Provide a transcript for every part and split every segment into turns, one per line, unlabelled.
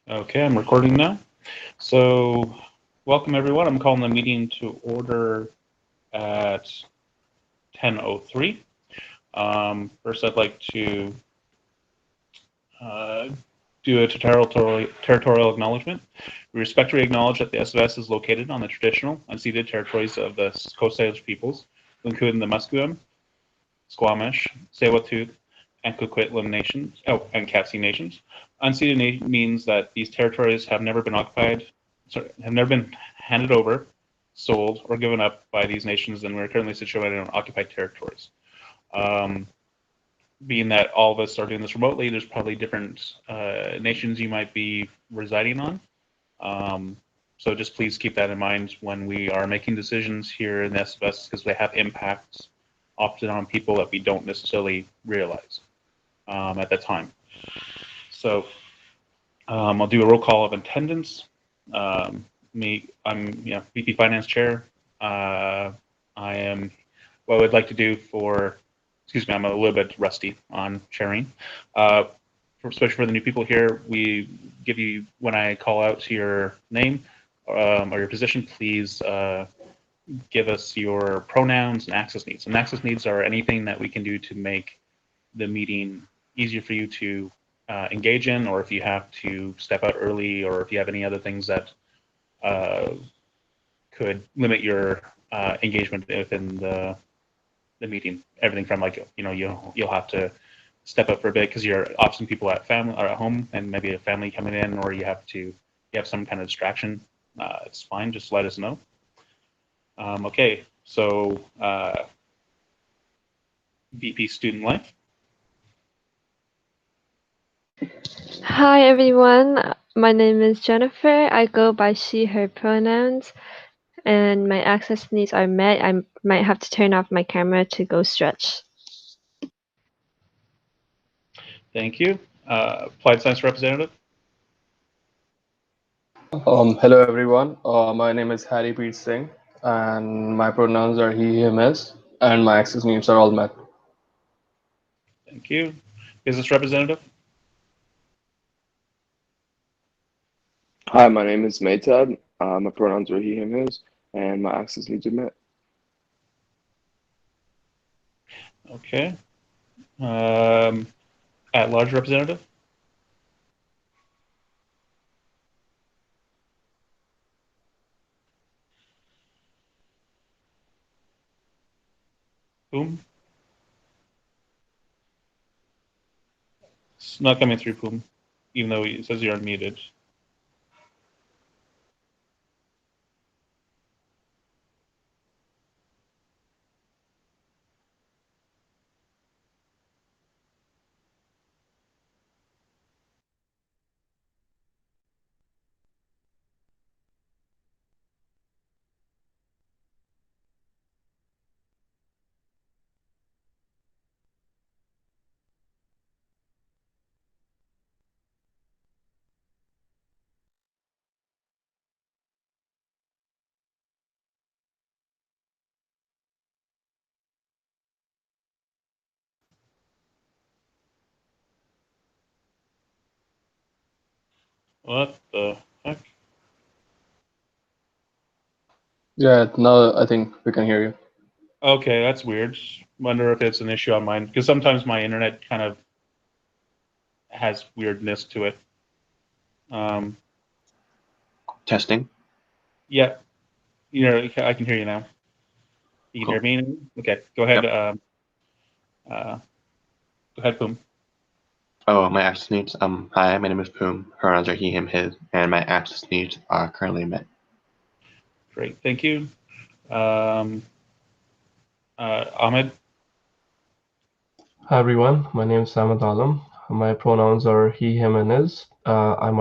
Okay, I'm recording now. So, welcome everyone. I'm calling the meeting to order at 10:03. First, I'd like to do a territorial acknowledgement. We respectfully acknowledge that the SFSS is located on the traditional, unceded territories of the Coast Salish peoples, including the Musqueam, Squamish, Tsleil-Waututh, and Coquitlam nations, and Katzie nations. Unceded means that these territories have never been handed over, sold, or given up by these nations, and we're currently situated on occupied territories. Being that all of us are doing this remotely, there's probably different nations you might be residing on. So just please keep that in mind when we are making decisions here in the SFS, because they have impacts often on people that we don't necessarily realize at that time. So I'll do a roll call of attendance. I'm VP Finance Chair. I am what I would like to do for, excuse me, I'm a little bit rusty on chairing. Especially for the new people here, we give you, when I call out your name or your position, please give us your pronouns and access needs. And access needs are anything that we can do to make the meeting easier for you to engage in, or if you have to step out early, or if you have any other things that could limit your engagement within the meeting. Everything from, like, you'll have to step up for a bit because you're often people at home, and maybe a family coming in, or you have some kind of distraction. It's fine. Just let us know. Okay, so VP Student Life.
Hi everyone, my name is Jennifer. I go by she, her pronouns, and my access needs are met. I might have to turn off my camera to go stretch.
Thank you. Applied Science Representative.
Hello everyone. My name is Harrypreet Singh, and my pronouns are he, him, his, and my access needs are all met.
Thank you. Business Representative.
Hi, my name is Maytab. My pronouns are he, him, his, and my access needs are met.
Okay. At large representative. Boom. It's not coming through, Boom, even though it says you're unmuted. What the heck?
Yeah, now I think we can hear you.
Okay, that's weird. Wonder if it's an issue on mine, because sometimes my internet kind of has weirdness to it.
Testing.
Yeah, I can hear you now. You can hear me? Okay, go ahead.
Yep.
Go ahead, Boom.
Oh, my access needs. Hi, my name is Poom. Pronouns are he, him, his, and my access needs are currently met.
Great, thank you. Ahmed.
Hi everyone, my name is Samad Alam. My pronouns are he, him, and his. I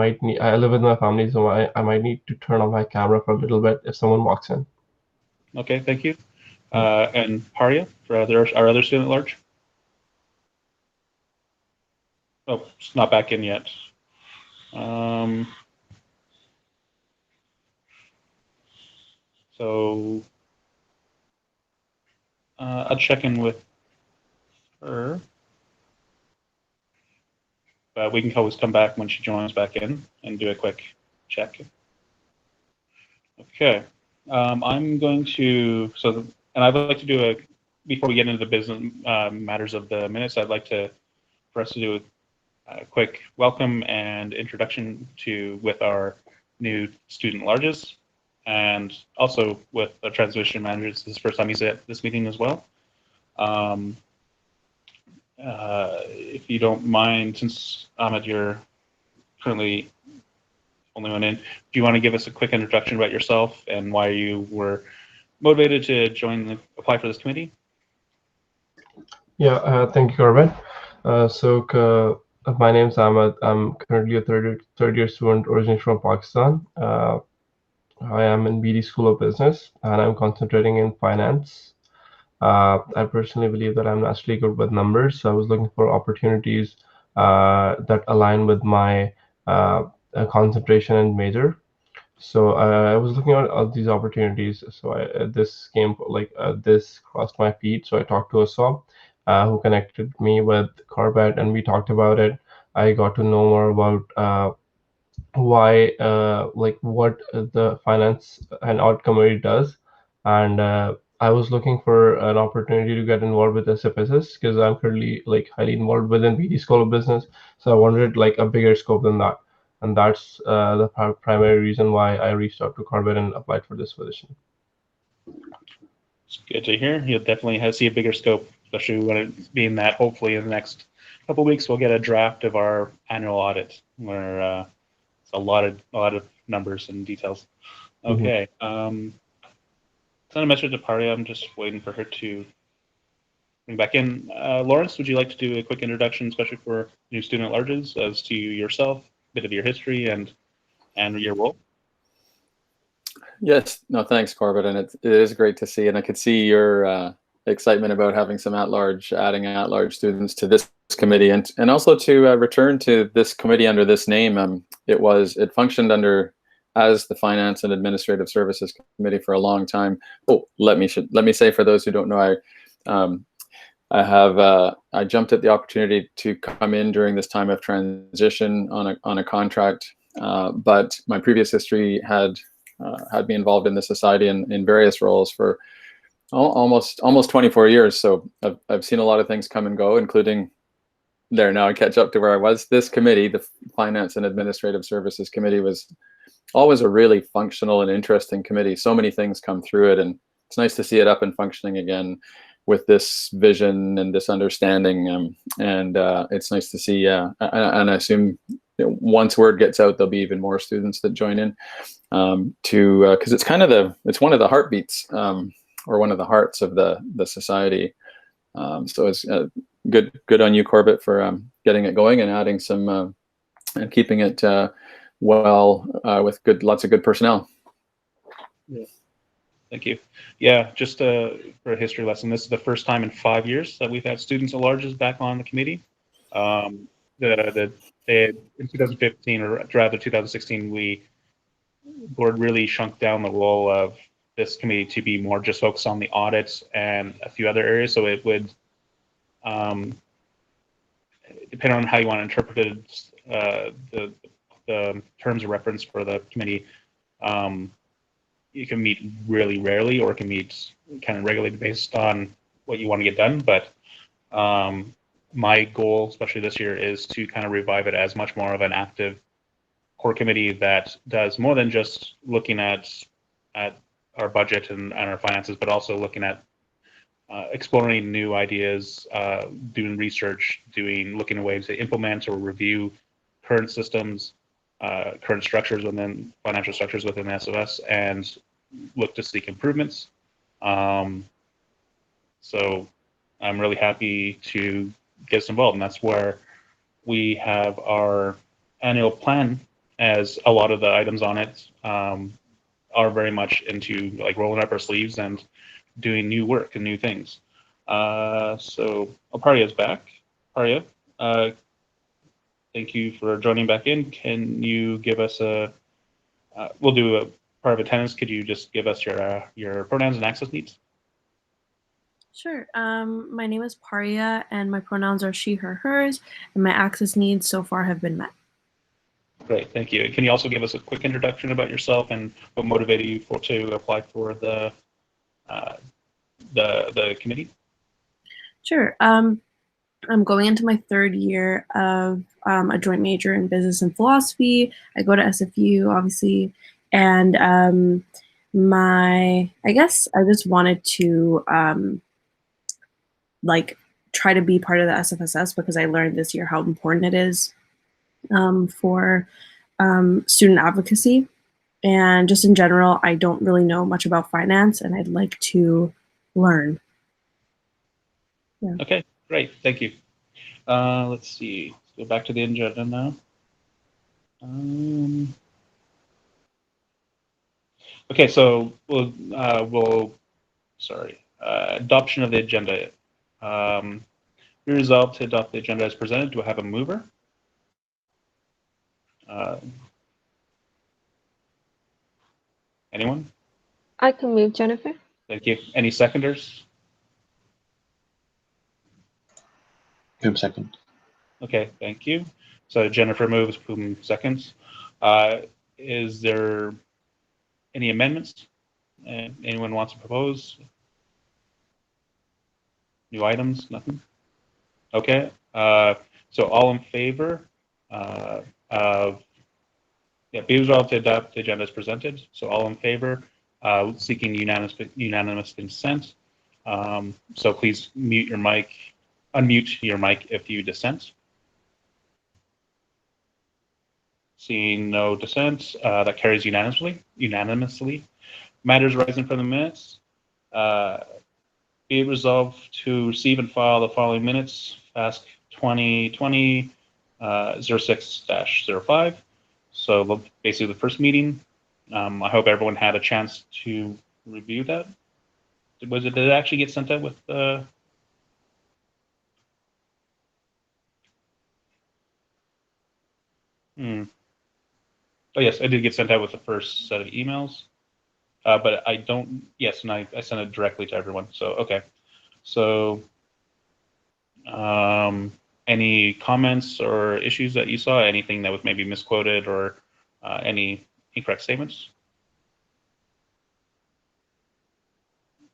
live with my family, so I might need to turn on my camera for a little bit if someone walks in.
Okay, thank you. And Paria, for our other student at large. Oh, it's not back in yet. So I'll check in with her. but we can always come back when she joins back in and do a quick check. Okay, I'm going to, and I'd like to do before we get into the business matters of the minutes, I'd like for us to do a quick welcome and introduction with our new student larges, and also with our transition manager. This is the first time he's at this meeting as well. If you don't mind, since Ahmed, you're currently only one in, do you want to give us a quick introduction about yourself and why you were motivated to apply for this committee?
Yeah, thank you, Corbett. My name is Ahmed. I'm currently a third year student originally from Pakistan. I am in BD School of Business, and I'm concentrating in finance. I personally believe that I'm naturally good with numbers, so I was looking for opportunities that align with my concentration and major. So I was looking at these opportunities. So this crossed my feed. So I talked to Asab, who connected me with Corbett, and we talked about it. I got to know more about why, what the finance and audit committee does, and I was looking for an opportunity to get involved with SFSS because I'm currently highly involved within BD School of Business. So I wanted a bigger scope than that. And that's the primary reason why I reached out to Corbett and applied for this position.
It's good to hear. You'll definitely see a bigger scope, especially when it being that hopefully in the next couple of weeks we'll get a draft of our annual audit where it's a lot of numbers and details. Okay. Send a message to Paria. I'm just waiting for her to bring back in. Lawrence, would you like to do a quick introduction, especially for new student at larges, as to yourself, a bit of your history and your role?
Yes. No, thanks, Corbett. And it is great to see. And I could see your excitement about having some adding at-large students to this committee, and also to return to this committee under this name. It functioned as the Finance and Administrative Services Committee for a long time. Oh, let me say, for those who don't know, I jumped at the opportunity to come in during this time of transition on a contract, but my previous history had me involved in the society in various roles for almost 24 years. So I've seen a lot of things come and go, including now I catch up to where I was. This committee, the Finance and Administrative Services Committee, was always a really functional and interesting committee. So many things come through it, and it's nice to see it up and functioning again with this vision and this understanding. It's nice to see, and I assume once word gets out, there'll be even more students that join in because it's one of the heartbeats or one of the hearts of the society. So it's good on you, Corbett, for getting it going and adding some and keeping it with lots of good personnel.
Yeah. Thank you. Yeah, just for a history lesson, this is the first time in 5 years that we've had students at larges back on the committee. In 2015, or rather 2016, board really shrunk down the role of this committee to be more just focused on the audits and a few other areas. So it would, depending on how you want to interpret it, the terms of reference for the committee, you can meet really rarely, or it can meet kind of regularly based on what you want to get done. But my goal, especially this year, is to kind of revive it as much more of an active core committee that does more than just looking at our budget and our finances, but also looking at exploring new ideas, doing research, looking at ways to implement or review current systems, current structures within financial structures within SFS, and look to seek improvements. So I'm really happy to get us involved, and that's where we have our annual plan, as a lot of the items on it are very much into rolling up our sleeves and doing new work and new things. So Paria's back. Paria, thank you for joining back in. Can you give us we'll do a part of attendance. Could you just give us your pronouns and access needs?
Sure. My name is Paria, and my pronouns are she, her, hers, and my access needs so far have been met.
Great, thank you. Can you also give us a quick introduction about yourself and what motivated you to apply for the committee?
Sure. I'm going into my third year of a joint major in business and philosophy. I go to SFU, obviously, and I guess I just wanted to like try to be part of the SFSS because I learned this year how important it is for student advocacy. And just in general, I don't really know much about finance, and I'd like to learn. Yeah.
Okay, great, thank you. Let's see, let's go back to the agenda now. Okay, so adoption of the agenda. We resolved to adopt the agenda as presented. Do I have a mover? Anyone?
I can move, Jennifer.
Thank you. Any seconders?
Poom second.
Okay, thank you. So Jennifer moves, Poom seconds. Is there any amendments? Anyone wants to propose? New items? Nothing? Okay. So all in favor be resolved to adopt the agenda as presented. So all in favor, seeking unanimous consent. So please unmute your mic if you dissent. Seeing no dissent, that carries unanimously. Matters rising from the minutes. Be it resolved to receive and file the following minutes, FASC 2020 06-05. So basically the first meeting. I hope everyone had a chance to review that. Did it actually get sent out with the? Oh yes, I did get sent out with the first set of emails, but I don't. Yes, and I sent it directly to everyone. So okay. So, any comments or issues that you saw? Anything that was maybe misquoted or any incorrect statements?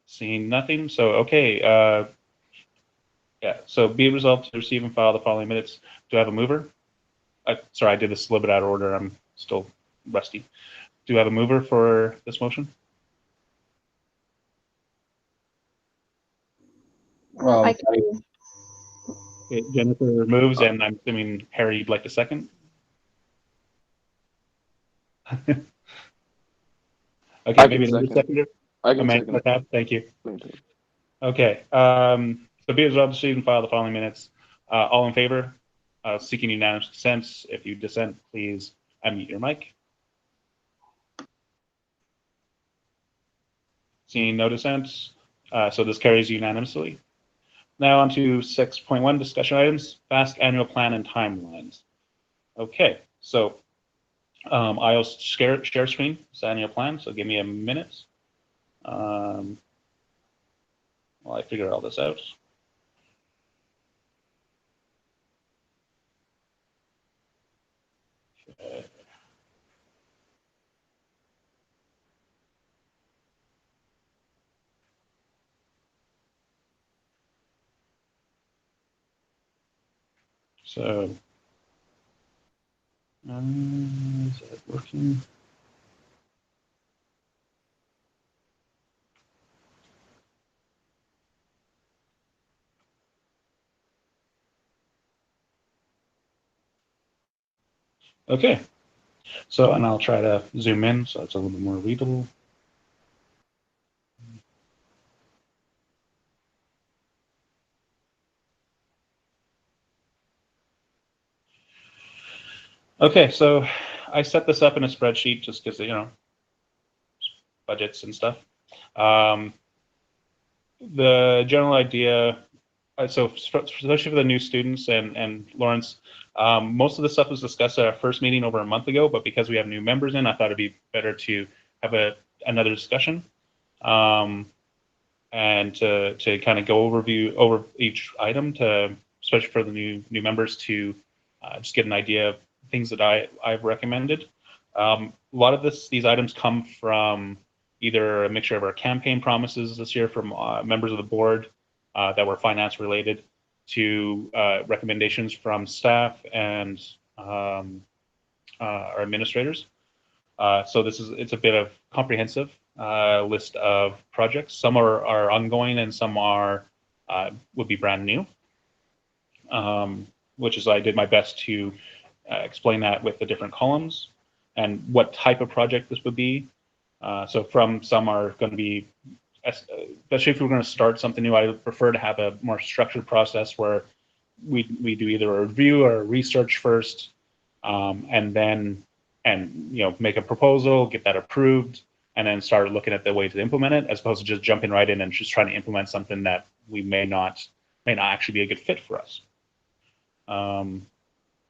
Seeing nothing. So okay. Yeah. So be resolved to receive and file the following minutes. Do I have a mover? Sorry, I did this a little bit out of order. I'm still rusty. Do I have a mover for this motion?
I can move.
Okay, Jennifer moves, and I'm assuming Harry, you'd like a second? Okay, maybe another seconder.
I can second it.
Thank you. Okay, so be resolved to receive and file the following minutes. All in favor? Seeking unanimous consent. If you dissent, please unmute your mic. Seeing no dissent, so this carries unanimously. Now on to 6.1 discussion items, FASC annual plan and timelines. Okay, so I'll share screen this annual plan, so give me a minute while I figure all this out. Okay. So, is that working? Okay, so, and I'll try to zoom in so it's a little bit more readable. Okay, so I set this up in a spreadsheet just because, you know, budgets and stuff. The general idea, so especially for the new students and Lawrence, most of the stuff was discussed at our first meeting over a month ago, but because we have new members in, I thought it'd be better to have another discussion. I and to kind of go over each item, to especially for the new members, to just get an idea of things that I've recommended. A lot of these items come from either a mixture of our campaign promises this year from members of the board that were finance related, to recommendations from staff and our administrators. So it's a bit of comprehensive list of projects. Some are ongoing and some would be brand new, which is I did my best to explain that with the different columns and what type of project this would be. So some are going to be, especially if we're going to start something new, I prefer to have a more structured process where we do either a review or a research first, and make a proposal, get that approved, and then start looking at the way to implement it, as opposed to just jumping right in and just trying to implement something that we may not actually be a good fit for us.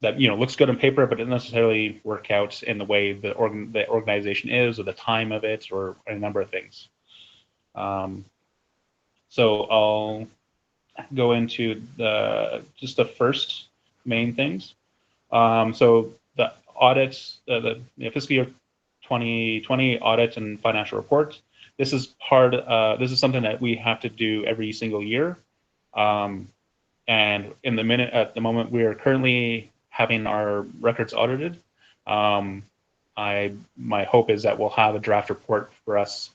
That looks good on paper, but doesn't necessarily work out in the way the organization is, or the time of it, or a number of things. So I'll go into just the first main things. So the audits, the fiscal year 2020 audit and financial report. This is something that we have to do every single year. And at the moment, we are currently having our records audited. My hope is that we'll have a draft report for us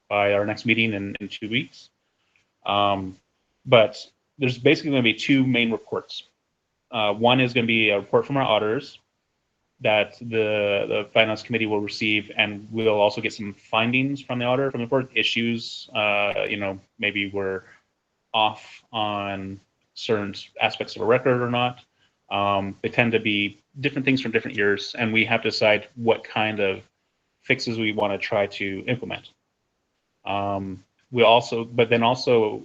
by our next meeting in 2 weeks. But there's basically going to be two main reports. One is going to be a report from our auditors that the finance committee will receive, and we'll also get some findings from the auditor from the report, issues, maybe we're off on certain aspects of a record or not. They tend to be different things from different years, and we have to decide what kind of fixes we want to try to implement. But then also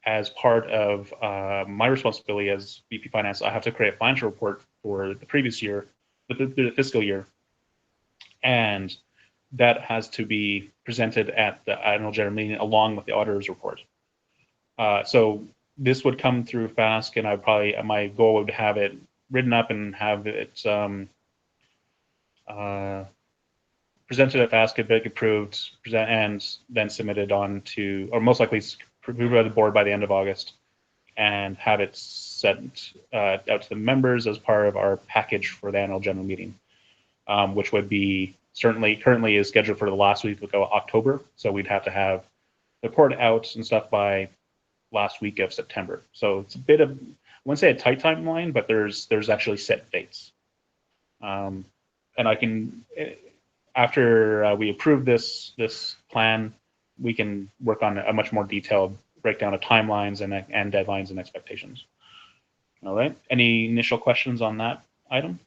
as part of my responsibility as VP Finance, I have to create a financial report for the previous year, the fiscal year, and that has to be presented at the annual general meeting along with the auditor's report. So this would come through FASC, and my goal would have it written up and have it presented at FASC, get approved, and then submitted on to, or most likely approved by the board by the end of August, and have it sent out to the members as part of our package for the annual general meeting, which would be currently is scheduled for the last week of October. So we'd have to have the report out and stuff by last week of September. So it's a bit of, I wouldn't say a tight timeline, but there's actually set dates. And I can, after we approve this plan, we can work on a much more detailed breakdown of timelines and deadlines and expectations. All right. Any initial questions on that item?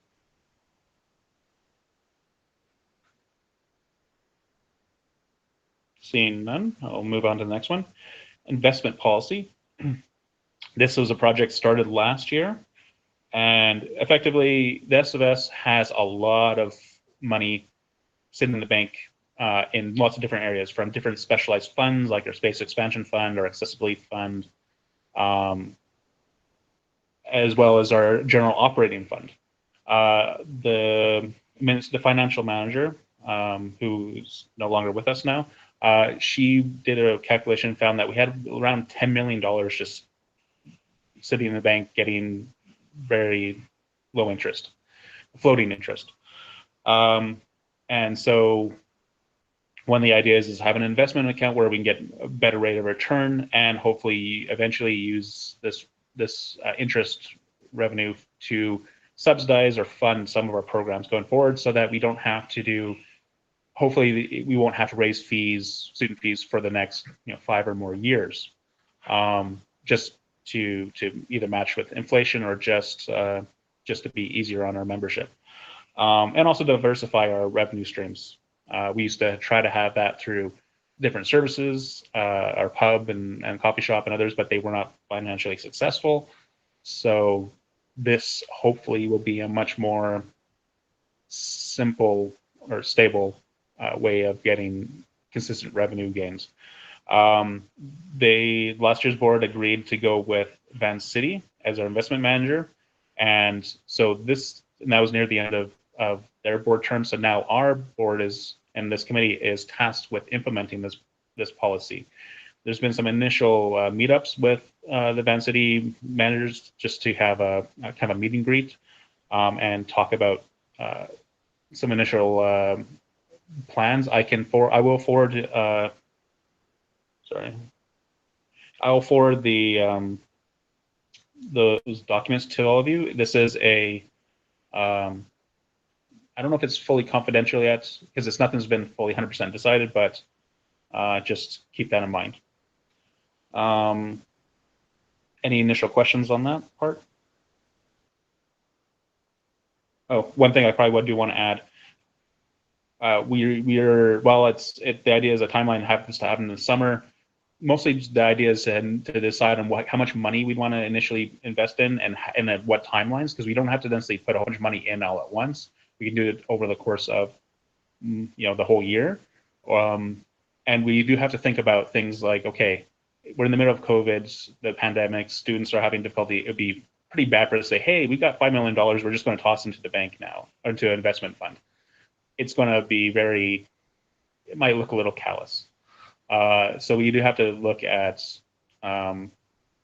Seeing none, I'll move on to the next one. Investment policy. This was a project started last year, and effectively the SFS has a lot of money sitting in the bank in lots of different areas, from different specialized funds like our Space Expansion Fund or Accessibility Fund, as well as our General Operating Fund. The financial manager, who's no longer with us now, she did a calculation and found that we had around $10 million just sitting in the bank getting very low interest, floating interest. And so one of the ideas is have an investment account where we can get a better rate of return and hopefully eventually use this interest revenue to subsidize or fund some of our programs going forward, so that we don't have to do, hopefully we won't have to raise student fees for the next 5 or more years, just to either match with inflation or just to be easier on our membership, and also diversify our revenue streams. We used to try to have that through different services, our pub and coffee shop and others, but they were not financially successful. So this hopefully will be a much more simple or stable way of getting consistent revenue gains. Last year's board agreed to go with Van City as our investment manager, and so that was near the end of their board term. So now our board and this committee is tasked with implementing this policy. There's been some initial meetups with the Van City managers just to have a kind of a meet and greet and talk about some initial plans. I will forward. I will forward those documents to all of you. This is I don't know if it's fully confidential yet because nothing's been fully 100% decided, but just keep that in mind. Any initial questions on that part? Oh, one thing I probably do want to add. The idea is a timeline happens to happen in the summer. Mostly the idea is to decide on how much money we want to initially invest in and at what timelines, because we don't have to necessarily put a whole bunch of money in all at once. We can do it over the course of the whole year. And we do have to think about things like, okay, we're in the middle of COVID, the pandemic, students are having difficulty. It would be pretty bad for us to say, hey, we got $5 million, we're just going to toss into the bank now, or into an investment fund. It's going to be it might look a little callous. So we do have to look at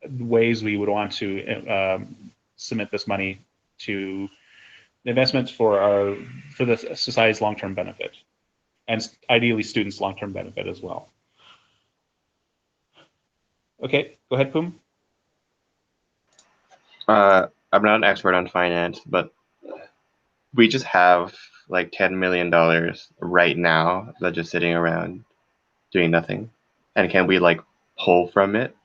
ways we would want to submit this money to investments for the society's long-term benefit, and ideally students' long-term benefit as well. Okay, go ahead, Poom.
I'm not an expert on finance, but we just have like $10 million right now that's just sitting around doing nothing. And can we like pull from it?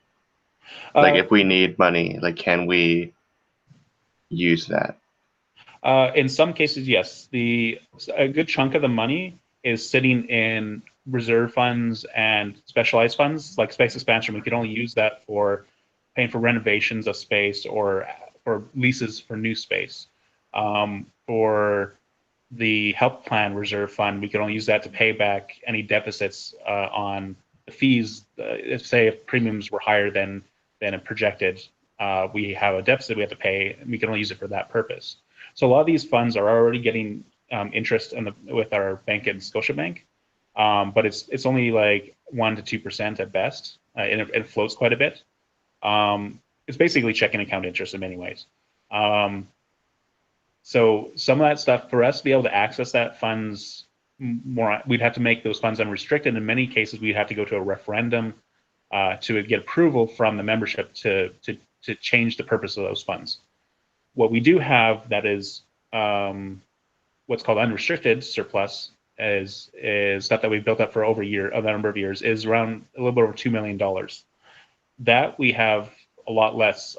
Like if we need money, like can we use that?
In some cases, yes. A good chunk of the money is sitting in reserve funds and specialized funds, like space expansion. We could only use that for paying for renovations of space or for leases for new space. For the health plan reserve fund, we could only use that to pay back any deficits on the fees. If premiums were higher than projected, we have a deficit we have to pay, and we can only use it for that purpose. So a lot of these funds are already getting interest with our bank and Scotiabank, but it's only like 1% to 2% at best, and it floats quite a bit. It's basically checking account interest in many ways. So some of that stuff, for us to be able to access that funds more, we'd have to make those funds unrestricted. In many cases, we'd have to go to a referendum to get approval from the membership to change the purpose of those funds. What we do have that is what's called unrestricted surplus is stuff that we've built up for a number of years, is around a little bit over $2 million. That we have a lot less,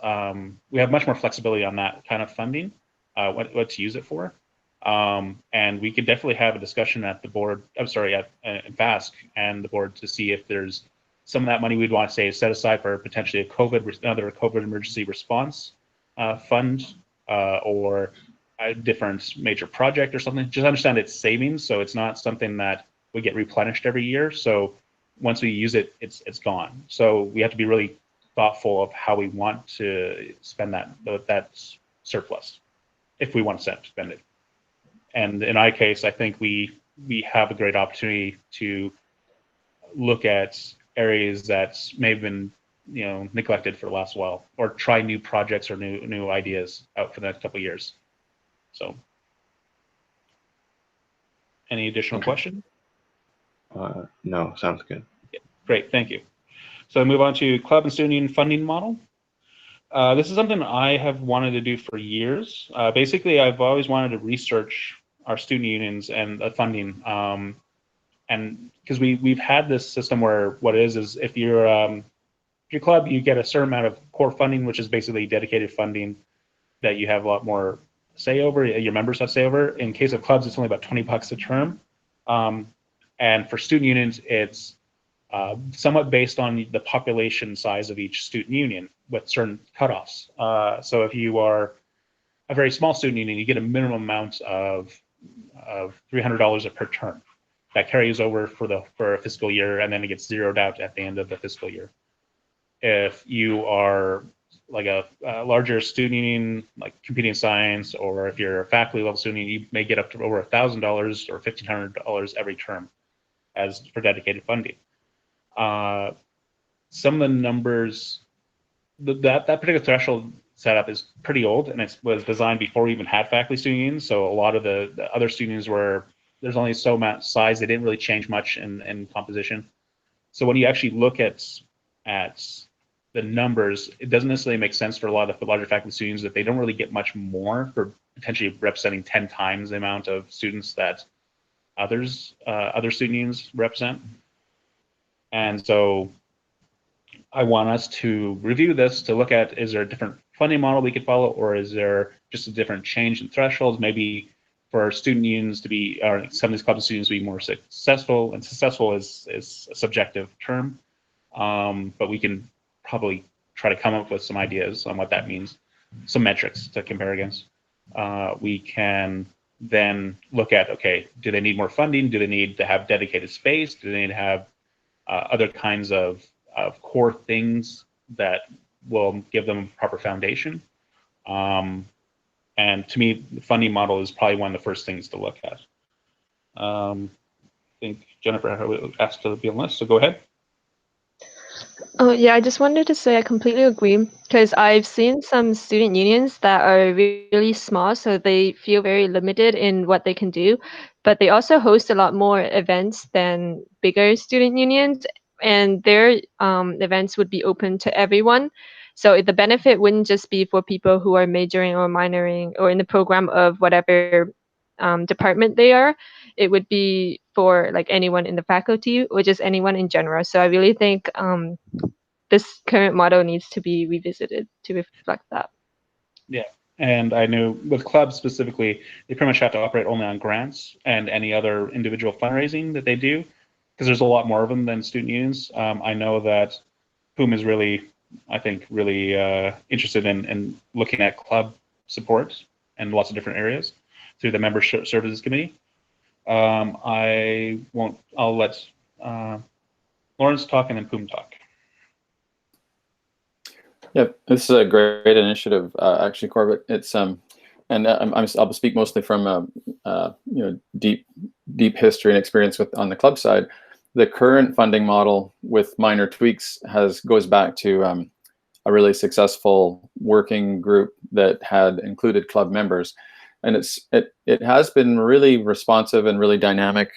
we have much more flexibility on that kind of funding, what to use it for. And we could definitely have a discussion at the board, at FASC and the board, to see if there's some of that money we'd want to say set aside for potentially another COVID emergency response fund, or a different major project or something. Just understand it's savings, so it's not something that would get replenished every year. So once we use it, it's gone. So we have to be really thoughtful of how we want to spend that surplus, if we want to spend it. And in our case, I think we have a great opportunity to look at areas that may have been neglected for the last while, or try new projects or new ideas out for the next couple of years. So, any additional questions?
No, sounds good.
Yeah, great, thank you. So move on to club and student union funding model. This is something I have wanted to do for years. Basically, I've always wanted to research our student unions and the funding, and because we've had this system where what it is if you're your club, you get a certain amount of core funding, which is basically dedicated funding that you have a lot more say over, your members have say over. In case of clubs, it's only about $20 a term. And for student unions, it's somewhat based on the population size of each student union with certain cutoffs. So if you are a very small student union, you get a minimum amount of $300 per term. that carries over for a fiscal year, and then it gets zeroed out at the end of the fiscal year. If you are like a larger student union, like competing science, or if you're a faculty level student, you may get up to over $1,000 or $1,500 every term as for dedicated funding. Some of the numbers, that particular threshold setup is pretty old, and it was designed before we even had faculty student unions. So a lot of the other student unions were, there's only so much size, they didn't really change much in composition. So when you actually look at the numbers, it doesn't necessarily make sense for a lot of the larger faculty students that they don't really get much more for potentially representing 10 times the amount of students that other student unions represent. And so I want us to review this to look at, is there a different funding model we could follow, or is there just a different change in thresholds? Maybe for student unions to be, or some of these clubs of students to be more successful, and successful is a subjective term, but we can probably try to come up with some ideas on what that means, some metrics to compare against. We can then look at, okay, do they need more funding? Do they need to have dedicated space? Do they need to have other kinds of core things that will give them a proper foundation? And to me, the funding model is probably one of the first things to look at. I think Jennifer asked to be on the list, so go ahead.
Oh, yeah, I just wanted to say I completely agree, because I've seen some student unions that are really small, so they feel very limited in what they can do, but they also host a lot more events than bigger student unions, and their events would be open to everyone. So the benefit wouldn't just be for people who are majoring or minoring or in the program of whatever department they are. It would be for like anyone in the faculty or just anyone in general. So I really think this current model needs to be revisited to reflect that.
Yeah, and I know with clubs specifically, they pretty much have to operate only on grants and any other individual fundraising that they do, because there's a lot more of them than student unions. I know that PUM is really, I think, really interested in looking at club support in lots of different areas through the Member Services Committee. I'll let Lawrence talk and then PUM talk.
Yeah, this is a great initiative, actually, Corbett. It's I'll speak mostly from deep history and experience on the club side. The current funding model with minor tweaks goes back to a really successful working group that had included club members, and it has been really responsive and really dynamic.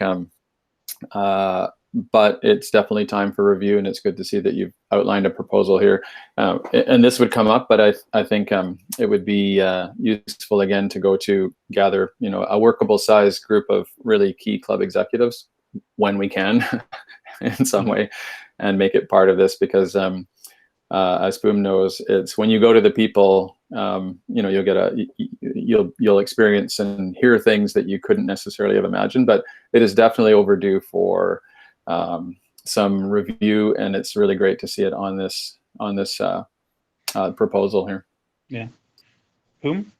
But it's definitely time for review, and it's good to see that you've outlined a proposal here. And this would come up, but I think it would be useful again to go to gather a workable size group of really key club executives when we can in some way, and make it part of this, because as Boom knows, it's when you go to the people, you'll experience and hear things that you couldn't necessarily have imagined. But it is definitely overdue for some review, and it's really great to see it on this proposal here.
Yeah. Whom?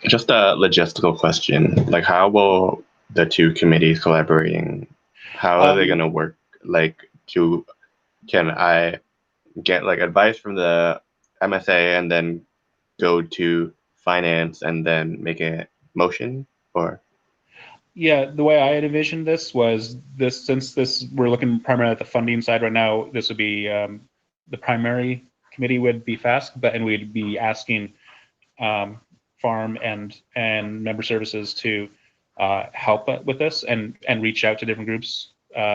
Just a logistical question. Like, how will the two committees collaborating, how are they going to work? Like, can I get like advice from the MSA and then go to finance and then make a motion, or?
Yeah, the way I had envisioned this was since we're looking primarily at the funding side right now, this would be the primary committee would be FASC, and we'd be asking Farm and Member Services to help with this and reach out to different groups.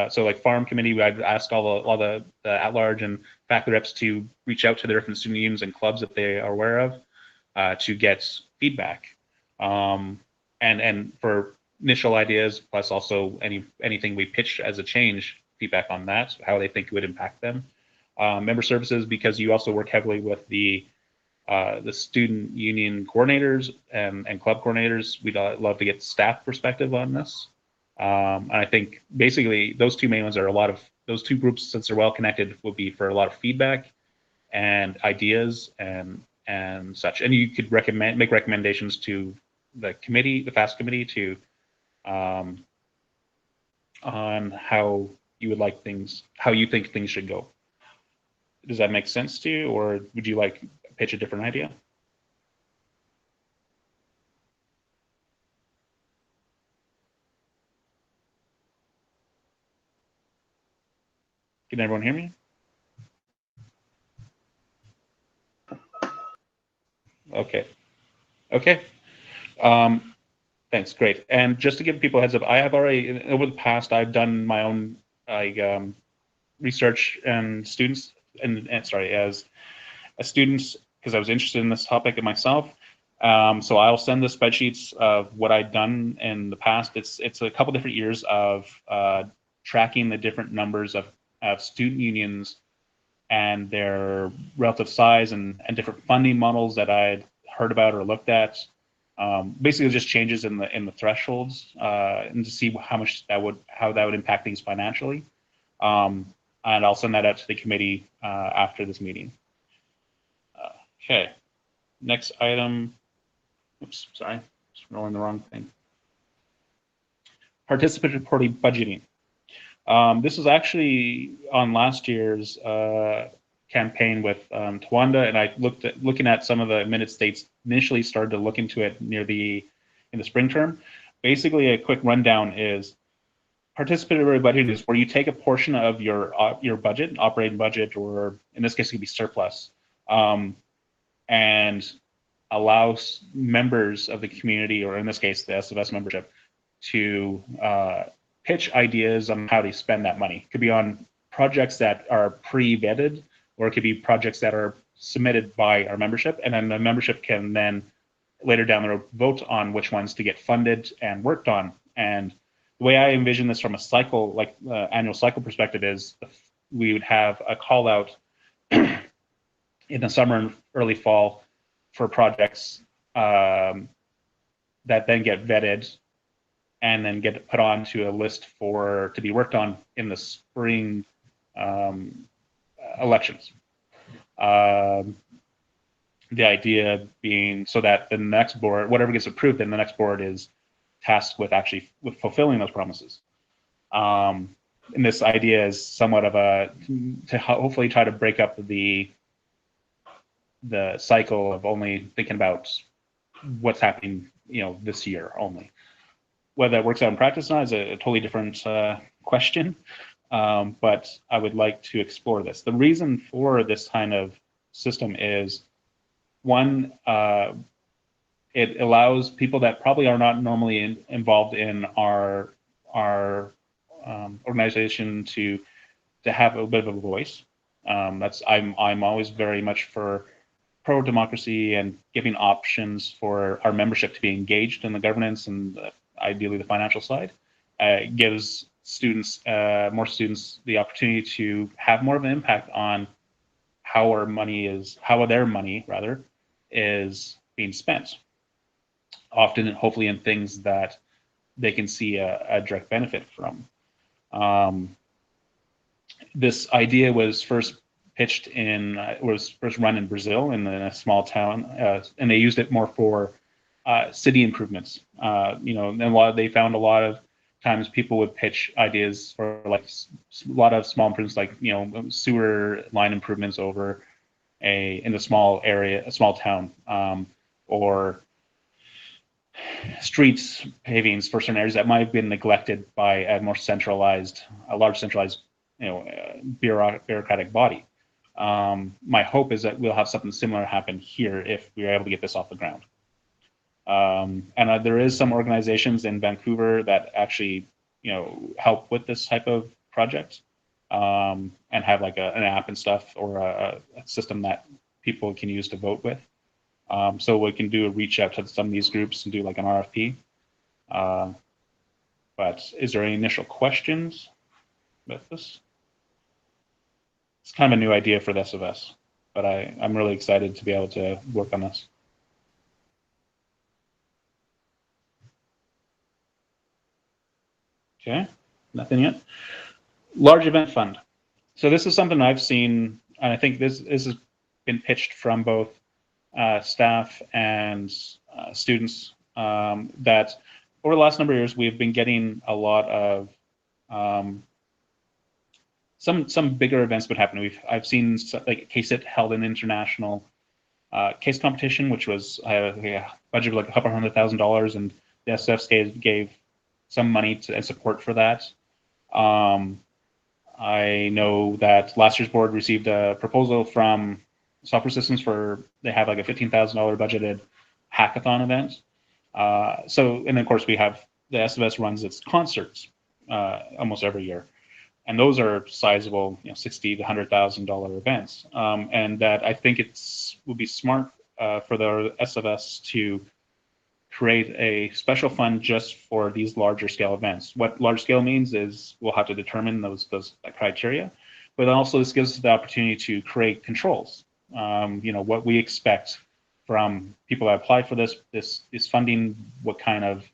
So like Farm Committee, I'd ask all the at-large and faculty reps to reach out to the different student unions and clubs that they are aware of to get feedback, and for initial ideas, plus also anything we pitch as a change, feedback on that, how they think it would impact them. Member Services, because you also work heavily with the student union coordinators and club coordinators, we'd love to get staff perspective on this. And I think basically those two main ones are those two groups, since they're well connected, will be for a lot of feedback and ideas and such. And you could make recommendations to the committee, the FAST committee, to on how you would like things, how you think things should go. Does that make sense to you, or would you like pitch a different idea? Can everyone hear me? Okay. Okay. Thanks. Great. And just to give people a heads up, I have already, over the past, I've done my own research and students, and sorry, as students, because I was interested in this topic myself. So I'll send the spreadsheets of what I've done in the past. It's a couple different years of tracking the different numbers of student unions and their relative size and different funding models that I'd heard about or looked at. Basically, just changes in the thresholds and to see how that would impact things financially. And I'll send that out to the committee after this meeting. Okay, next item. Oops, sorry, just rolling the wrong thing. Participatory budgeting. This was actually on last year's campaign with Tawanda, and I looking at some of the admitted states initially started to look into it in the spring term. Basically, a quick rundown is participatory budgeting is where you take a portion of your budget, operating budget, or in this case it could be surplus, and allows members of the community, or in this case the SFS membership, to pitch ideas on how to spend that money. It could be on projects that are pre-vetted, or it could be projects that are submitted by our membership, and then the membership can then later down the road vote on which ones to get funded and worked on. And the way I envision this from a cycle, like annual cycle perspective, is we would have a call out in the summer and early fall for projects that then get vetted and then get put onto a list to be worked on in the spring elections. The idea being so that the next board, whatever gets approved, then the next board is tasked with fulfilling those promises. And this idea is somewhat of to hopefully try to break up the cycle of only thinking about what's happening, this year only. Whether that works out in practice or not is a totally different question, but I would like to explore this. The reason for this kind of system is, one, it allows people that probably are not normally involved in our organization to have a bit of a voice. I'm always very much for pro-democracy and giving options for our membership to be engaged in the governance and ideally the financial side. It gives students, more students, the opportunity to have more of an impact on how their money is being spent. Often, hopefully, in things that they can see a direct benefit from. This idea was first pitched was first run in Brazil in a small town, and they used it more for city improvements. And they found a lot of times people would pitch ideas for like a lot of small improvements, like sewer line improvements over in a small area, a small town, or streets pavings for certain areas that might have been neglected by a large centralized bureaucratic body. My hope is that we'll have something similar happen here if we are able to get this off the ground. And there is some organizations in Vancouver that actually, help with this type of project, and have like an app and stuff, or a system that people can use to vote with. So we can do a reach out to some of these groups and do like an RFP. But is there any initial questions with this? It's kind of a new idea for the SFS, but I'm really excited to be able to work on this. Okay, nothing yet. Large event fund. So this is something I've seen, and I think this has been pitched from both staff and students, that over the last number of years, we've been getting a lot of some bigger events been happening. I've seen like KSIT held an international case competition, which was a budget of like a couple $100,000, and the SFS gave some money and support for that. I know that last year's board received a proposal from Software Systems they have like a $15,000 budgeted hackathon event. And then of course we have the SFS runs its concerts almost every year, and those are sizable, $60,000 to $100,000 events. And that I think would be smart for the SFS to create a special fund just for these larger scale events. What large scale means is we'll have to determine those criteria, but also this gives us the opportunity to create controls. What we expect from people that apply for this funding, what kind of,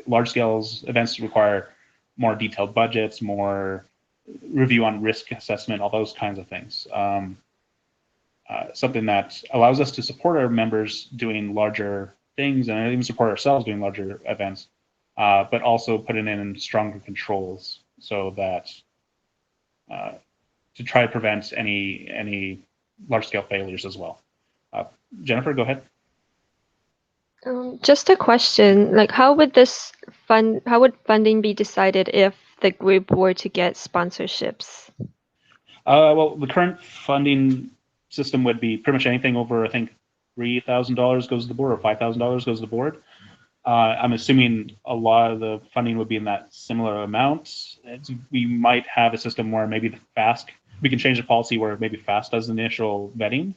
large scale events require more detailed budgets, more review on risk assessment, all those kinds of things. Something that allows us to support our members doing larger things and even support ourselves doing larger events, but also putting in stronger controls so that to try to prevent any large scale failures as well. Jennifer, go ahead.
Just a question, like how would funding be decided if the group were to get sponsorships?
Well, the current funding system would be pretty much anything over, I think, $3,000 goes to the board, or $5,000 goes to the board. I'm assuming a lot of the funding would be in that similar amount. We might have a system where maybe we can change the policy where maybe FAST does the initial vetting,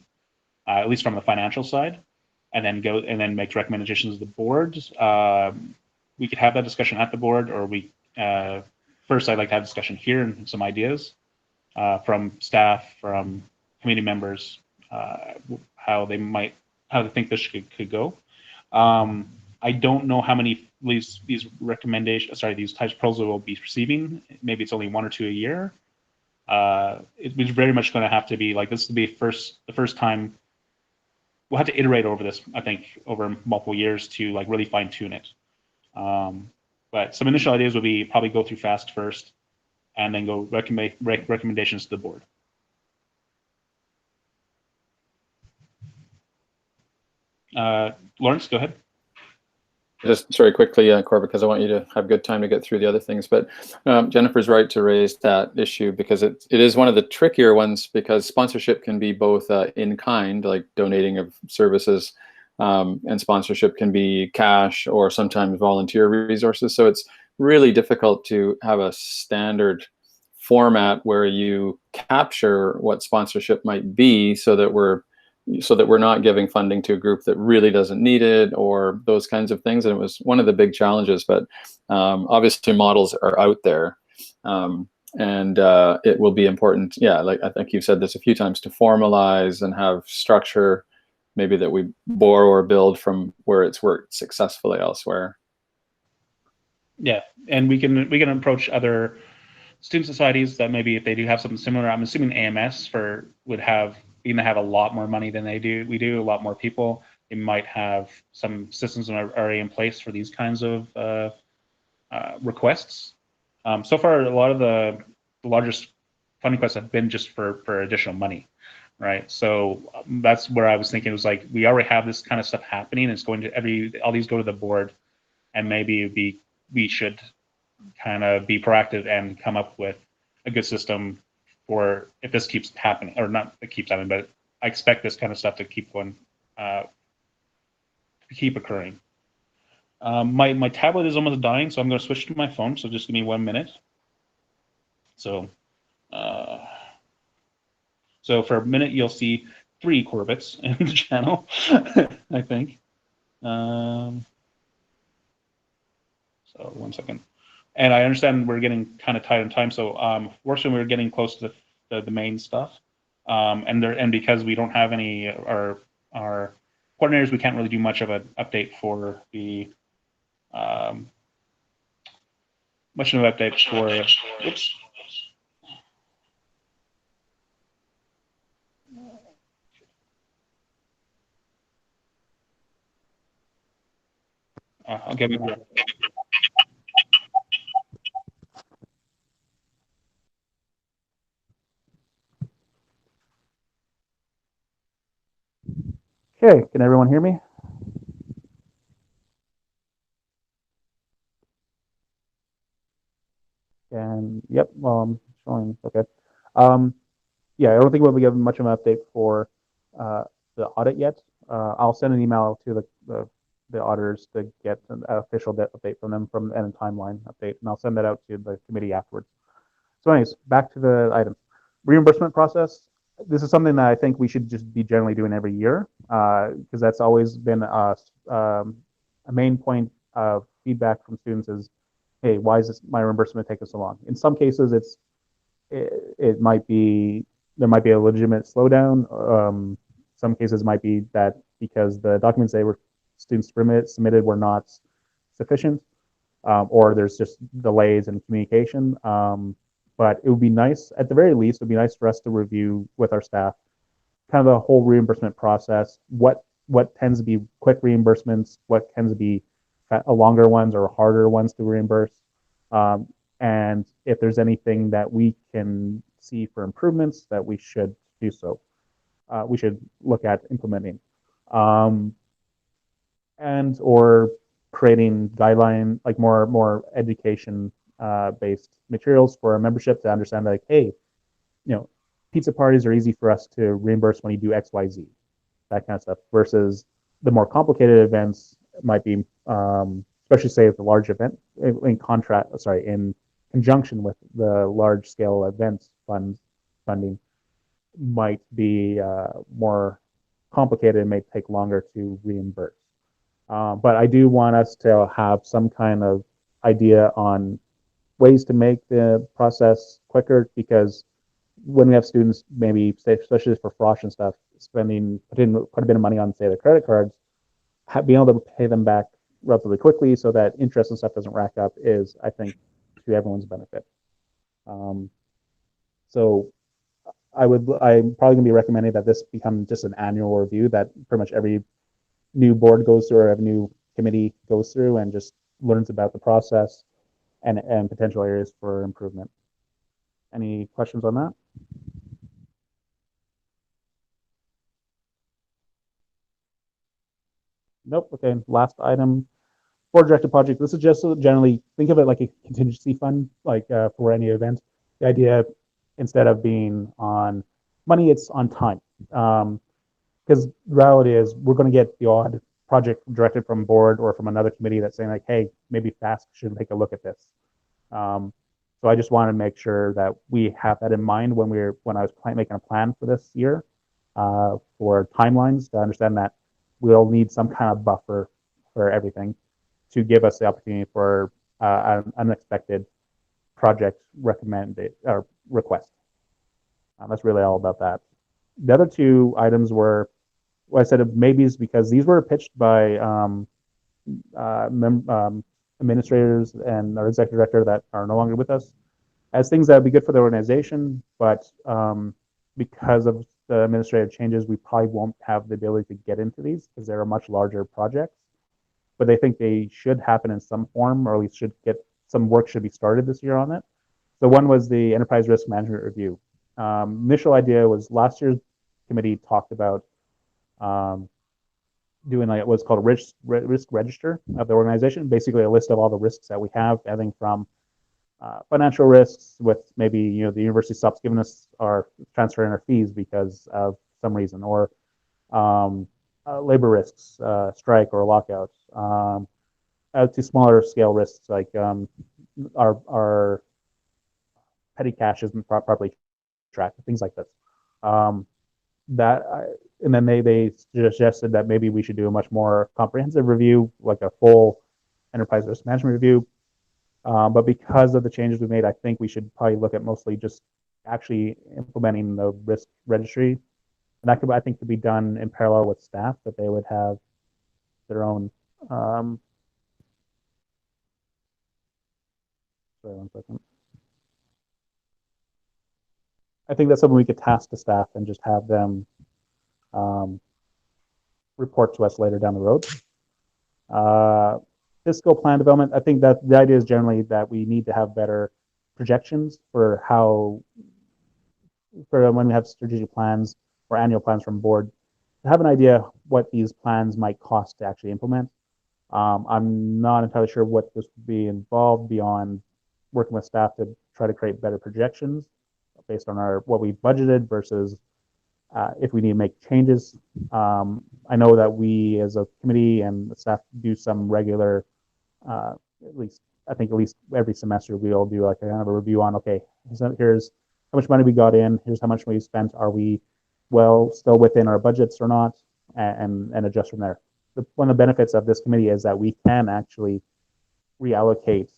at least from the financial side, and then makes recommendations to the board. We could have that discussion at the board, or first I'd like to have a discussion here and some ideas from staff, from committee members, how they think this could go. I don't know how many these types of proposals we'll be receiving. Maybe it's only 1 or 2 a year. It's very much going to have to be like, this will be the first time. We'll have to iterate over this, I think, over multiple years to like really fine tune it. But some initial ideas would be probably go through FAST first, and then go recommendations to the board. Lawrence, go ahead.
Just very quickly, Corbett, because I want you to have good time to get through the other things. But Jennifer's right to raise that issue, because it is one of the trickier ones, because sponsorship can be both in kind, like donating of services, and sponsorship can be cash or sometimes volunteer resources. So it's really difficult to have a standard format where you capture what sponsorship might be, so that we're not giving funding to a group that really doesn't need it, or those kinds of things. And it was one of the big challenges, but obviously models are out there, and it will be important, like I think you've said this a few times, to formalize and have structure, maybe that we borrow or build from where it's worked successfully elsewhere. Yeah,
and we can approach other student societies that maybe, if they do have something similar. I'm assuming AMS would have a lot more money than we do, a lot more people. They might have some systems already in place for these kinds of requests. So far, a lot of the largest funding requests have been just for additional money, right? So that's where I was thinking. It was like, we already have this kind of stuff happening. It's going to all these go to the board, and maybe we should kind of be proactive and come up with a good system for if this keeps happening, or not it keeps happening, but I expect this kind of stuff to keep occurring. My tablet is almost dying, so I'm going to switch to my phone. So just give me 1 minute. So for a minute, you'll see 3 Corbetts in the channel, I think. So 1 second. And I understand we're getting kind of tight on time, so fortunately we're getting close to the main stuff. And because we don't have any our coordinators, we can't really do much of an update for the oops. I'll give you. Okay, can everyone hear me? And yep, well, I'm showing. Okay. Yeah, I don't think we'll be giving much of an update for the audit yet. I'll send an email to the auditors to get an official update from them and a timeline update, and I'll send that out to the committee afterwards. So anyways, back to the item. Reimbursement process. This is something that I think we should just be generally doing every year, because that's always been a main point of feedback from students is, hey, why is my reimbursement taking so long? In some cases, it might be, there might be a legitimate slowdown. Some cases might be that because the documents students submitted were not sufficient, or there's just delays in communication. But it would be nice, at the very least, it would be nice for us to review with our staff kind of the whole reimbursement process. What tends to be quick reimbursements, what tends to be longer ones or harder ones to reimburse, and if there's anything that we can see for improvements that we should do so. We should look at implementing, and or creating guideline, like more education based materials for our membership to understand, like, hey, pizza parties are easy for us to reimburse when you do X, Y, Z, that kind of stuff, versus the more complicated events might be, especially say if the large event in conjunction with the large scale events funding might be more complicated and may take longer to reimburse. But I do want us to have some kind of idea on ways to make the process quicker, because when we have students, maybe especially for frosh and stuff, putting quite a bit of money on, say, their credit cards, being able to pay them back relatively quickly so that interest and stuff doesn't rack up is, I think, to everyone's benefit. So I'm probably going to be recommending that this become just an annual review that pretty much every new board goes through or every new committee goes through and just learns about the process and potential areas for improvement. Any questions on that? Nope. Okay. Last item, board directed project. This is just generally, think of it like a contingency fund, like for any event. The idea, instead of being on money, it's on time. Because the reality is, we're going to get the odd project directed from board or from another committee that's saying, like, hey, maybe FAST should take a look at this. So I just want to make sure that we have that in mind when I was making a plan for this year, for timelines, to understand that we'll need some kind of buffer for everything to give us the opportunity for an unexpected project recommended or request. That's really all about that. The other two items were, what I said of maybes, because these were pitched by administrators and our executive director that are no longer with us as things that would be good for the organization, but because of the administrative changes, we probably won't have the ability to get into these because they're much larger projects. But they think they should happen in some form, or at least some work should be started this year on it. So one was the Enterprise Risk Management Review. Initial idea was, last year's committee talked about doing like what's called a risk register of the organization, basically a list of all the risks that we have, everything from financial risks, with maybe the university stops giving us our transferring our fees because of some reason, or labor risks, strike or lockout, to smaller scale risks like our petty cash isn't properly tracked, things like this. And then they suggested that maybe we should do a much more comprehensive review, like a full enterprise risk management review. But because of the changes we made, I think we should probably look at mostly just actually implementing the risk registry. And that I think, could be done in parallel with staff, that they would have their own. Sorry, 1 second. I think that's something we could task the staff and just have them report to us later down the road. Fiscal plan development, I think that the idea is generally that we need to have better projections for when we have strategic plans or annual plans from board,
have an idea what these plans might cost to actually implement. I'm not entirely sure what this would be involved beyond working with staff to try to create better projections based on what we budgeted versus if we need to make changes. I know that we as a committee and the staff do some regular, at least every semester we all do like a kind of a review on, okay, here's how much money we got in, here's how much we spent, are we still within our budgets or not, and adjust from there. One of the benefits of this committee is that we can actually reallocate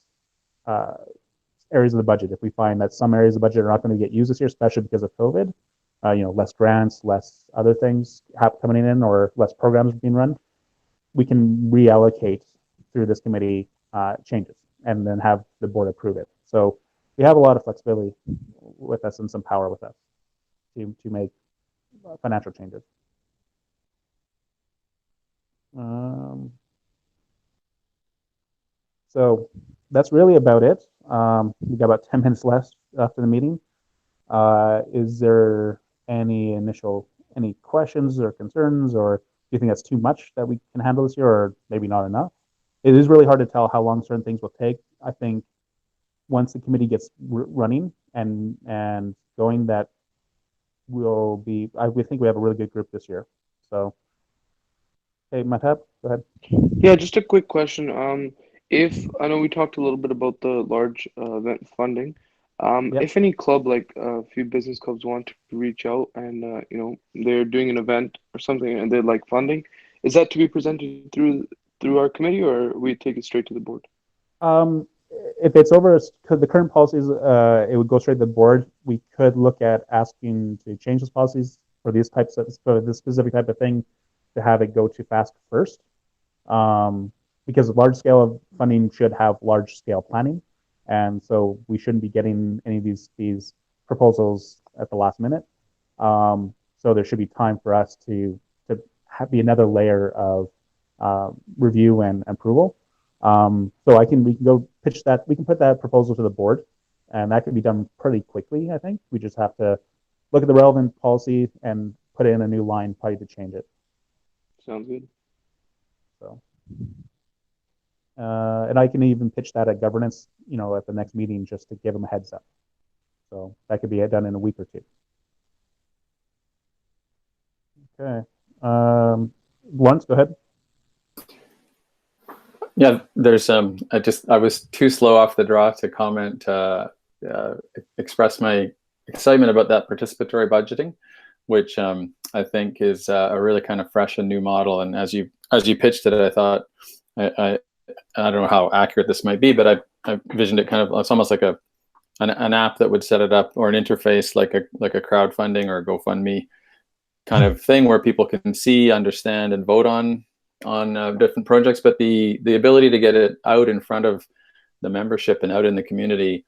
areas of the budget if we find that some areas of the budget are not going to get used this year, especially because of COVID. Less grants, less other things coming in, or less programs being run. We can reallocate through this committee changes and then have the board approve it. So we have a lot of flexibility with us and some power with us to make financial changes. So that's really about it. We got about 10 minutes left after the meeting. Is there any questions or concerns, or do you think that's too much that we can handle this year, or maybe not enough? It is really hard to tell how long certain things will take. I think once the committee gets running and going, that will be, we think we have a really good group this year. So, hey, Mahtab, go ahead.
Yeah, just a quick question. If I know we talked a little bit about the large event funding.
Yep.
If any club, like a few business clubs, want to reach out and they're doing an event or something and they'd like funding, is that to be presented through our committee, or we take it straight to the board?
If it's over the current policies, it would go straight to the board. We could look at asking to change those policies for these types of, for this specific type of thing, to have it go to FASC first, because large scale funding should have large scale planning. And so we shouldn't be getting any of these proposals at the last minute. So there should be time for us to be another layer of review and approval. So we can go pitch that. We can put that proposal to the board, and that can be done pretty quickly. I think we just have to look at the relevant policy and put in a new line probably to change it.
Sounds good.
So. And I can even pitch that at governance, at the next meeting, just to give them a heads up. So that could be done in a week or two. Okay. Lawrence, go ahead.
Yeah, there's I was too slow off the draw to comment, express my excitement about that participatory budgeting, which I think is a really kind of fresh and new model. And as you pitched it, I thought, I don't know how accurate this might be, but I visioned it kind of, it's almost like an app that would set it up, or an interface like a crowdfunding or a GoFundMe kind of thing, where people can see, understand, and vote on different projects. But the ability to get it out in front of the membership and out in the community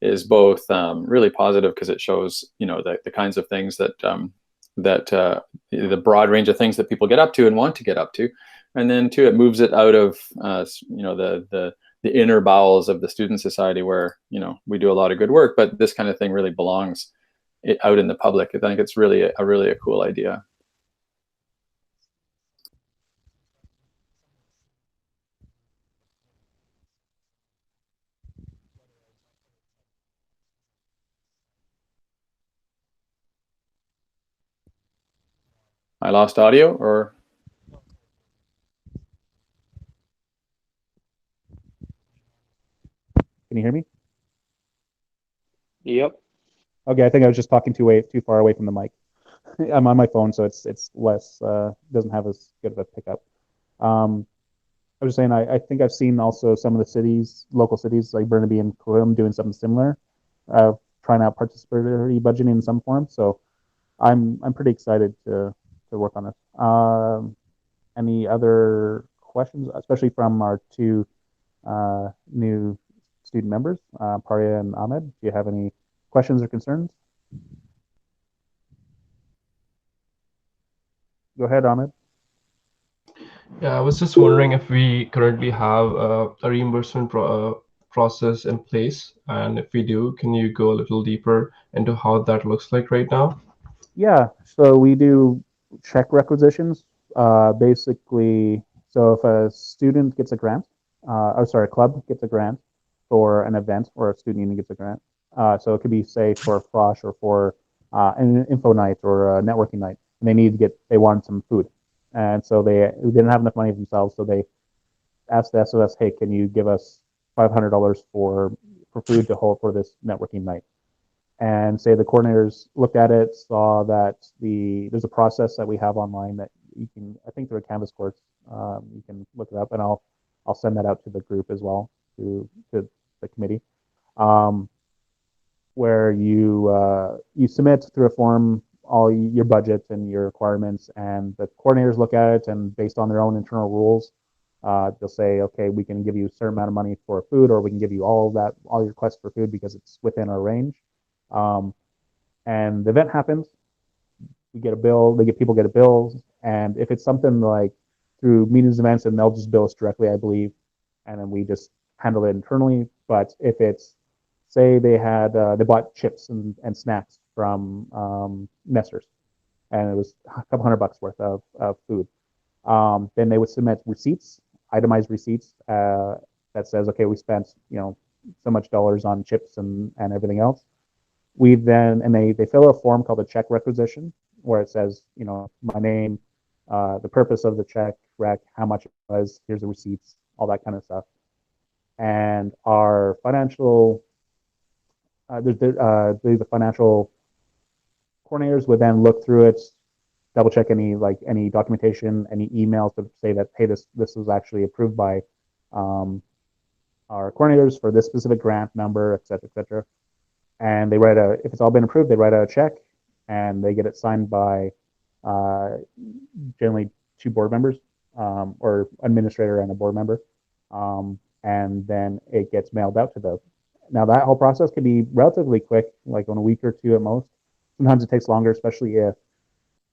is both really positive, because it shows the kinds of things that the broad range of things that people get up to and want to get up to. And then too, it moves it out of the inner bowels of the student society, where we do a lot of good work, but this kind of thing really belongs out in the public. I think it's really a cool idea. I lost audio, or?
Can you hear me?
Yep.
Okay, I think I was just talking too far away from the mic. I'm on my phone, so it's less, doesn't have as good of a pickup. I was just saying, I think I've seen also some of the local cities like Burnaby and Coquitlam doing something similar, trying out participatory budgeting in some form. So I'm pretty excited to work on it. Any other questions, especially from our two new student members, Paria and Ahmed? Do you have any questions or concerns? Go ahead, Ahmed.
Yeah, I was just wondering if we currently have a reimbursement process in place, and if we do, can you go a little deeper into how that looks like right now?
Yeah, so we do check requisitions. Basically, so if a student gets a grant, a club gets a grant for an event, or a student union gets a grant. So it could be, say, for a frosh or for an info night or a networking night, and they wanted some food, and so they didn't have enough money themselves, so they asked the SFS, hey, can you give us $500 for food to hold for this networking night? And say the coordinators looked at it, saw that there's a process that we have online that you can, I think through a Canvas course, you can look it up, and I'll send that out to the group as well, to the committee, where you submit through a form all your budget and your requirements, and the coordinators look at it, and based on their own internal rules, they'll say, okay, we can give you a certain amount of money for food, or we can give you all your requests for food because it's within our range. And the event happens, we get a bill, people get a bill, and if it's something like through meetings events, and they'll just bill us directly, I believe, and then we just handle it internally. But if it's, say they bought chips and snacks from Nesters, and it was a couple $100 worth of food, then they would submit receipts, itemized receipts, that says, okay, we spent so much dollars on chips and everything else. We then, and they fill out a form called a check requisition, where it says, my name, the purpose of the check rec, how much it was, here's the receipts, all that kind of stuff. And our financial, the financial coordinators would then look through it, double check any documentation, any emails to say that, hey, this was actually approved by our coordinators for this specific grant number, et cetera, et cetera. And they write if it's all been approved, they write out a check, and they get it signed by generally 2 board members, or administrator and a board member, and then it gets mailed out to them. Now that whole process can be relatively quick, like in a week or 2 at most. Sometimes it takes longer, especially if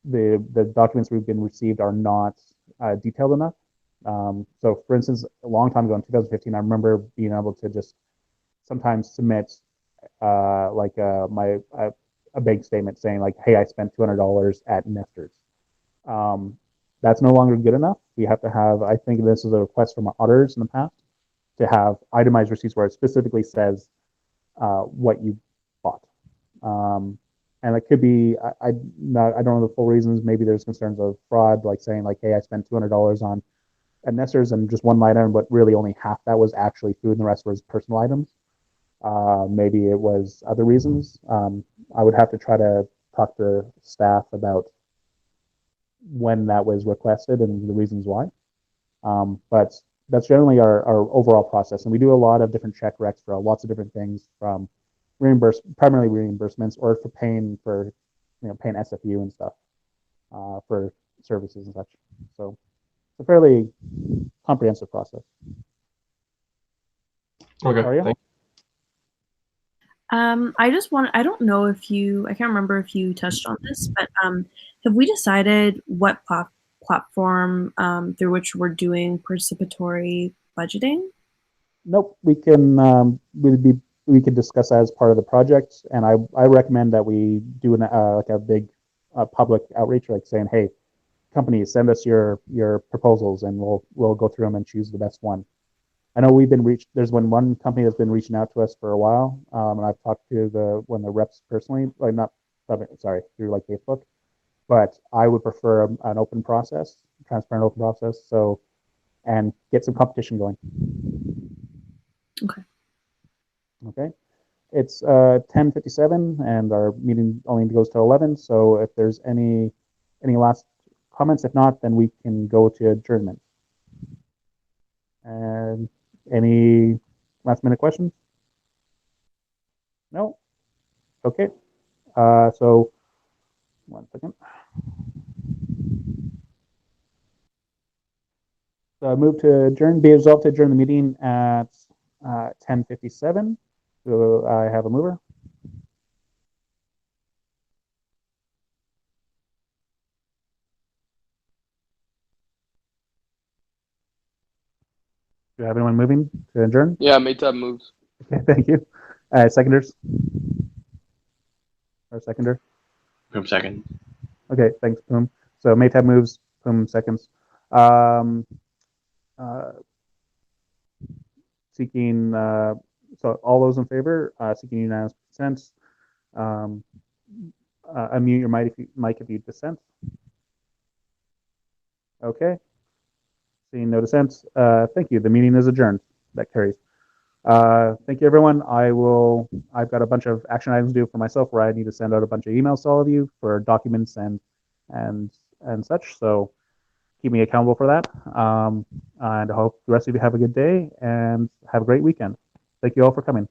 the documents we've been received are not detailed enough. So for instance, a long time ago in 2015, I remember being able to just sometimes submit a bank statement saying like, hey, I spent $200 at Nesters. That's no longer good enough. We have to have, I think this is a request from our auditors in the past, to have itemized receipts where it specifically says what you bought. And it could be, I don't know the full reasons. Maybe there's concerns of fraud, like saying like, hey, I spent $200 on at Nesters and just one line item, but really only half that was actually food and the rest was personal items. Maybe it was other reasons. I would have to try to talk to staff about when that was requested and the reasons why. But that's generally our overall process. And we do a lot of different check recs for lots of different things, from primarily reimbursements, or for paying SFU and stuff, for services and such. So it's a fairly comprehensive process.
Okay,
Aria?
thank
I don't know I can't remember if you touched on this, but have we decided what platform through which we're doing participatory budgeting?
Nope, we can we could discuss that as part of the project, and I recommend that we do like a big public outreach, like saying, hey, companies, send us your proposals, and we'll go through them and choose the best one. I know there's one company that's been reaching out to us for a while, and I've talked to one of the reps personally, through like Facebook, but I would prefer an open process, transparent open process, and get some competition going.
Okay.
Okay. It's 10:57, and our meeting only goes to 11. So if there's any last comments, if not, then we can go to adjournment. And any last minute questions? No? Okay. So 1 second. So I move to adjourn, be resolved to adjourn the meeting at 10:57. So I have a mover. Do you have anyone moving to adjourn?
Yeah, Maytab moves.
Okay, thank you. Seconders? Or seconder?
Group second.
Okay, thanks, Boom. So Maytab moves, Pum seconds. Seeking, so all those in favor, seeking unanimous consent. Unmute your mic if you dissent. Okay. Seeing no dissents, thank you. The meeting is adjourned. That carries. Thank you, everyone. I've got a bunch of action items to do for myself where I need to send out a bunch of emails to all of you for documents and such. So keep me accountable for that. And I hope the rest of you have a good day and have a great weekend. Thank you all for coming.